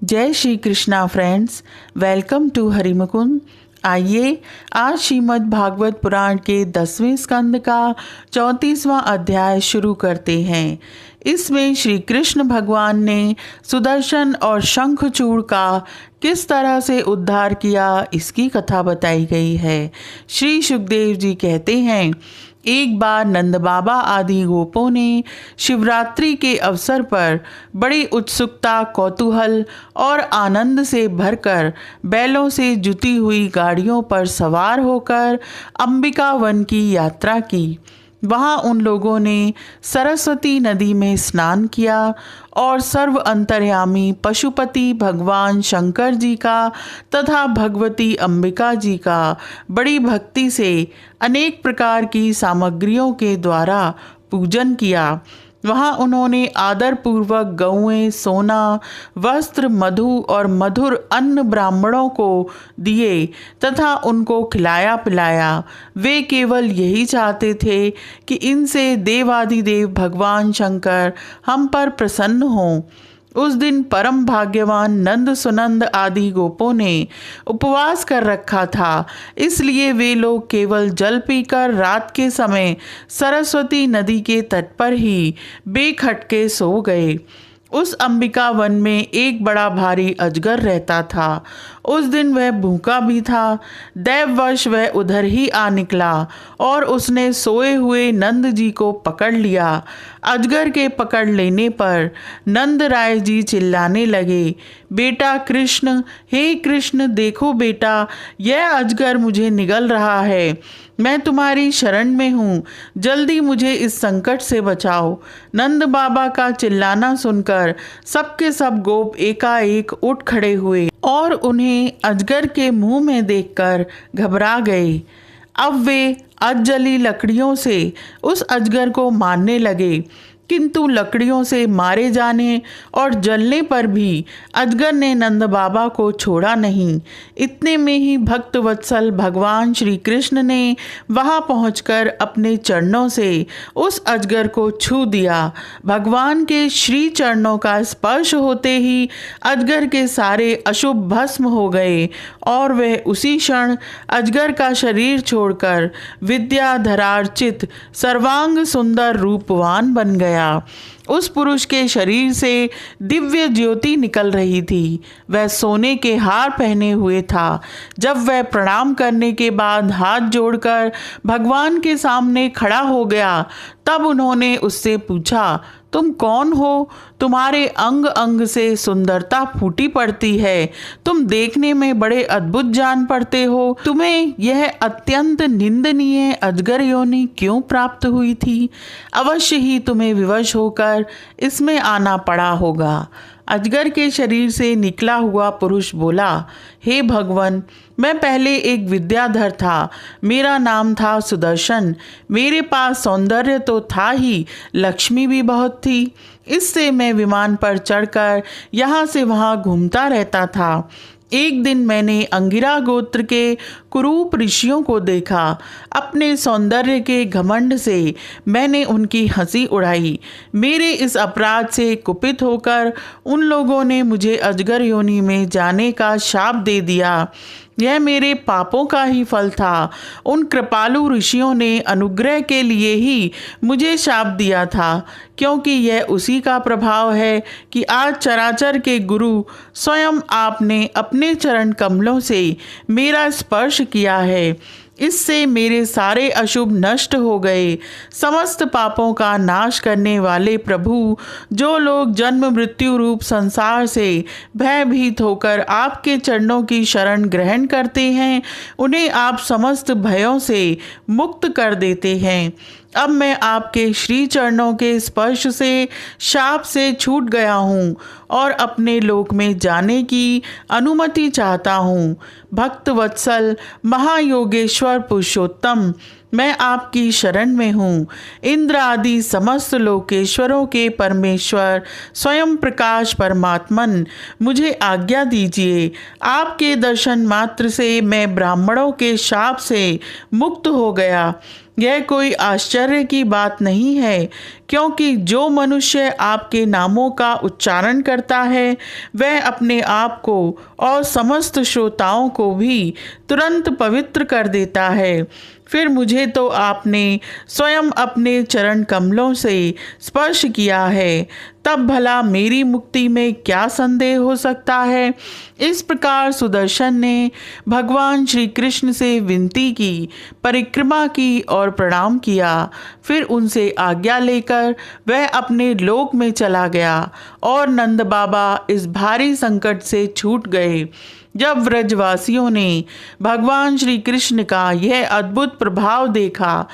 जय Shri Krishna friends, welcome to Harimukund. आइए आज श्रीमद् भागवत पुराण के 10वें स्कंद का 34वां अध्याय शुरू करते हैं। इसमें श्री कृष्ण भगवान ने सुदर्शन और शंखचूड़ का किस तरह से उद्धार किया, इसकी कथा बताई गई है। श्री सुखदेव जी कहते हैं, एक बार नंद बाबा आदि गोपों ने शिवरात्रि के अवसर पर बड़ी उत्सुकता, कौतूहल और आनंद से भरकर बैलों से जुती हुई गाड़ियों पर सवार होकर अंबिका वन की यात्रा की। वहाँ उन लोगों ने सरस्वती नदी में स्नान किया और सर्व अंतर्यामी पशुपति भगवान शंकर जी का तथा भगवती अंबिका जी का बड़ी भक्ति से अनेक प्रकार की सामग्रियों के द्वारा पूजन किया। वहाँ उन्होंने आदरपूर्वक गौएं, सोना, वस्त्र, मधु और मधुर अन्न ब्राह्मणों को दिए तथा उनको खिलाया पिलाया। वे केवल यही चाहते थे कि इनसे देवादिदेव भगवान शंकर हम पर प्रसन्न हों। उस दिन परम भाग्यवान नंद सुनंद आदि गोपों ने उपवास कर रखा था, इसलिए वे लोग केवल जल पीकर रात के समय सरस्वती नदी के तट पर ही बेखटके सो गए। उस अंबिका वन में एक बड़ा भारी अजगर रहता था। उस दिन वह भूखा भी था। दैववश वह उधर ही आ निकला और उसने सोए हुए नंद जी को पकड़ लिया। अजगर के पकड़ लेने पर नंद राय जी चिल्लाने लगे, बेटा कृष्ण, हे कृष्ण, देखो बेटा, यह अजगर मुझे निगल रहा है। मैं तुम्हारी शरण में हूँ, जल्दी मुझे इस संकट से बचाओ। नंद बाबा का चिल्लाना सुनकर सबके सब गोप एकाएक उठ खड़े हुए और उन्हें अजगर के मुंह में देखकर घबरा गए। अब वे अधजली लकड़ियों से उस अजगर को मारने लगे, किंतु लकड़ियों से मारे जाने और जलने पर भी अजगर ने नंद बाबा को छोड़ा नहीं। इतने में ही भक्त वत्सल भगवान श्री कृष्ण ने वहां पहुंचकर अपने चरणों से उस अजगर को छू दिया। भगवान के श्री चरणों का स्पर्श होते ही अजगर के सारे अशुभ भस्म हो गए और वह उसी क्षण अजगर का शरीर छोड़कर विद्याधरार्चित सर्वांग सुंदर रूपवान बन गया। उस पुरुष के शरीर से दिव्य ज्योति निकल रही थी। वह सोने के हार पहने हुए था। जब वह प्रणाम करने के बाद हाथ जोड़कर भगवान के सामने खड़ा हो गया, तब उन्होंने उससे पूछा, तुम कौन हो? तुम्हारे अंग अंग से सुंदरता फूटी पड़ती है। तुम देखने में बड़े अद्भुत जान पड़ते हो। तुम्हें यह अत्यंत निंदनीय अजगर योनि क्यों प्राप्त हुई थी? अवश्य ही तुम्हें विवश होकर इसमें आना पड़ा होगा। अजगर के शरीर से निकला हुआ पुरुष बोला, हे भगवान, मैं पहले एक विद्याधर था। मेरा नाम था सुदर्शन। मेरे पास सौंदर्य तो था ही, लक्ष्मी भी बहुत थी। इससे मैं विमान पर चढ़कर यहाँ से वहाँ घूमता रहता था। एक दिन मैंने अंगिरा गोत्र के कुरूप ऋषियों को देखा। अपने सौंदर्य के घमंड से मैंने उनकी हंसी उड़ाई। मेरे इस अपराध से कुपित होकर उन लोगों ने मुझे अजगर योनि में जाने का शाप दे दिया। यह मेरे पापों का ही फल था। उन कृपालु ऋषियों ने अनुग्रह के लिए ही मुझे शाप दिया था, क्योंकि यह उसी का प्रभाव है कि आज चराचर के गुरु स्वयं आपने अपने चरण कमलों से मेरा स्पर्श किया है। इससे मेरे सारे अशुभ नष्ट हो गए। समस्त पापों का नाश करने वाले प्रभु, जो लोग जन्म मृत्यु रूप संसार से भयभीत होकर आपके चरणों की शरण ग्रहण करते हैं, उन्हें आप समस्त भयों से मुक्त कर देते हैं। अब मैं आपके श्री चरणों के स्पर्श से शाप से छूट गया हूँ और अपने लोक में जाने की अनुमति चाहता हूँ। भक्त वत्सल महायोगेश्वर पुरुषोत्तम, मैं आपकी शरण में हूँ। इंद्र आदि समस्त लोकेश्वरों के परमेश्वर स्वयं प्रकाश परमात्मन, मुझे आज्ञा दीजिए। आपके दर्शन मात्र से मैं ब्राह्मणों के शाप से मुक्त हो गया। यह कोई आश्चर्य की बात नहीं है, क्योंकि जो मनुष्य आपके नामों का उच्चारण करता है वह अपने आप को और समस्त श्रोताओं को भी तुरंत पवित्र कर देता है। फिर मुझे तो आपने स्वयं अपने चरण कमलों से स्पर्श किया है, तब भला मेरी मुक्ति में क्या संदेह हो सकता है। इस प्रकार सुदर्शन ने भगवान श्री कृष्ण से विनती की, परिक्रमा की और प्रणाम किया। फिर उनसे आज्ञा लेकर वह अपने लोक में चला गया और नंद बाबा इस भारी संकट से छूट गए। जब व्रजवासियों ने भगवान श्री कृष्ण का यह अद्भुत प्रभाव देखा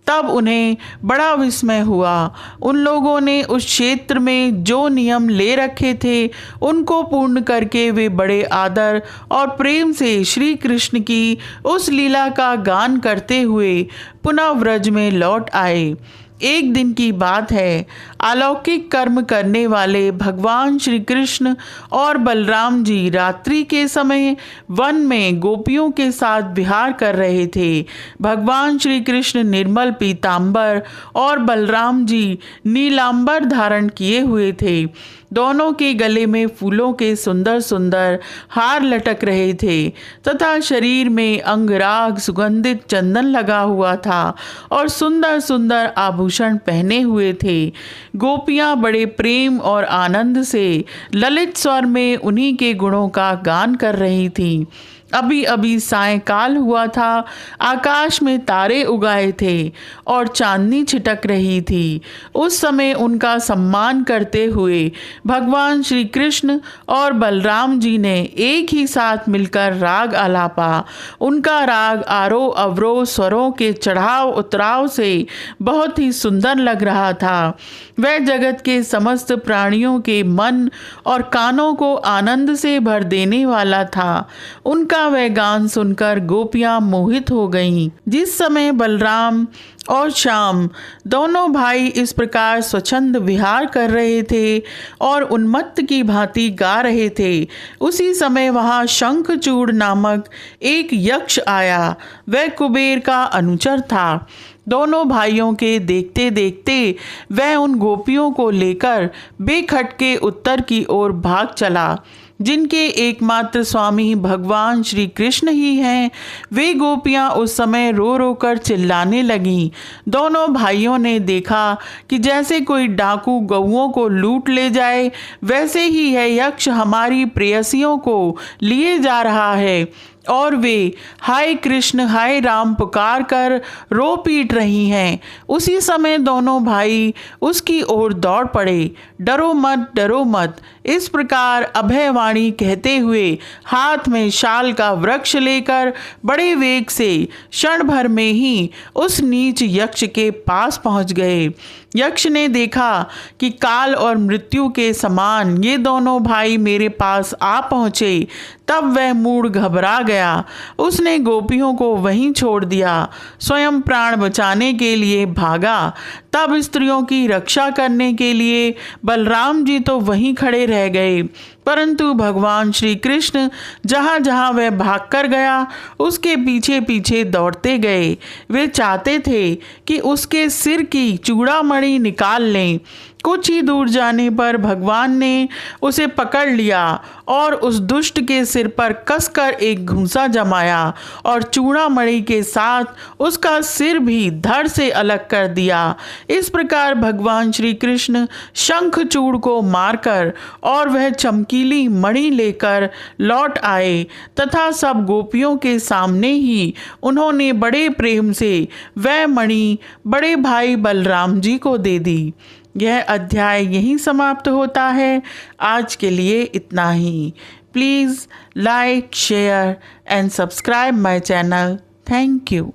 तब उन्हें बड़ा विस्मय हुआ। उन लोगों ने उस क्षेत्र में जो नियम ले रखे थे उनको पूर्ण करके वे बड़े आदर और प्रेम से श्री कृष्ण की उस लीला का गान करते हुए पुनः व्रज में लौट आए। एक दिन की बात है, अलौकिक कर्म करने वाले भगवान श्री कृष्ण और बलराम जी रात्रि के समय वन में गोपियों के साथ विहार कर रहे थे। भगवान श्री कृष्ण निर्मल पीतांबर और बलराम जी नीलांबर धारण किए हुए थे। दोनों के गले में फूलों के सुंदर सुंदर हार लटक रहे थे तथा शरीर में अंगराग सुगंधित चंदन लगा हुआ था और सुंदर सुंदर आभूषण पहने हुए थे। गोपियां बड़े प्रेम और आनंद से ललित स्वर में उन्हीं के गुणों का गान कर रही थीं। अभी अभी सायंकाल हुआ था, आकाश में तारे उगाए थे और चांदनी छिटक रही थी। उस समय उनका सम्मान करते हुए भगवान श्री कृष्ण और बलराम जी ने एक ही साथ मिलकर राग आलापा। उनका राग आरोह अवरोह स्वरों के चढ़ाव उतराव से बहुत ही सुंदर लग रहा था। वह जगत के समस्त प्राणियों के मन और कानों को आनंद से भर देने वाला था। उनका वह गान सुनकर गोपियां मोहित हो गईं। जिस समय बलराम और श्याम दोनों भाई इस प्रकार स्वच्छंद विहार कर रहे थे और उन्मत्त की भांति गा रहे थे, उसी समय वहां शंखचूड़ नामक एक यक्ष आया। वह कुबेर का अनुचर था। दोनों भाइयों के देखते देखते वह उन गोपियों को लेकर बेखटके उत्तर की ओर भाग चला। जिनके एकमात्र स्वामी भगवान श्री कृष्ण ही हैं, वे गोपियां उस समय रो रो कर चिल्लाने लगीं। दोनों भाइयों ने देखा कि जैसे कोई डाकू गौओं को लूट ले जाए, वैसे ही यह यक्ष हमारी प्रेयसियों को लिए जा रहा है और वे हाय कृष्ण हाय राम पुकार कर रो पीट रही हैं। उसी समय दोनों भाई उसकी ओर दौड़ पड़े। डरो मत, इस प्रकार अभयवाणी कहते हुए हाथ में शाल का वृक्ष लेकर बड़े वेग से क्षण भर में ही उस नीच यक्ष के पास पहुंच गए। यक्ष ने देखा कि काल और मृत्यु के समान ये दोनों भाई मेरे पास आ पहुँचे, तब वह मूढ़ घबरा गया। उसने गोपियों को वहीं छोड़ दिया, स्वयं प्राण बचाने के लिए भागा। तब स्त्रियों की रक्षा करने के लिए बलराम जी तो वहीं खड़े रह गए, परंतु भगवान श्री कृष्ण जहाँ जहाँ वह भागकर गया उसके पीछे पीछे दौड़ते गए। वे चाहते थे कि उसके सिर की चूड़ामणि निकाल लें। कुछ ही दूर जाने पर भगवान ने उसे पकड़ लिया और उस दुष्ट के सिर पर कसकर एक घूंसा जमाया और चूड़ामणि के साथ उसका सिर भी धड़ से अलग कर दिया। इस प्रकार भगवान श्री कृष्ण शंखचूड़ को मारकर और वह चमकीली मणि लेकर लौट आए तथा सब गोपियों के सामने ही उन्होंने बड़े प्रेम से वह मणि बड़े भाई बलराम जी को दे दी। यह अध्याय यहीं समाप्त होता है। आज के लिए इतना ही। Please like, share and subscribe my channel. Thank you.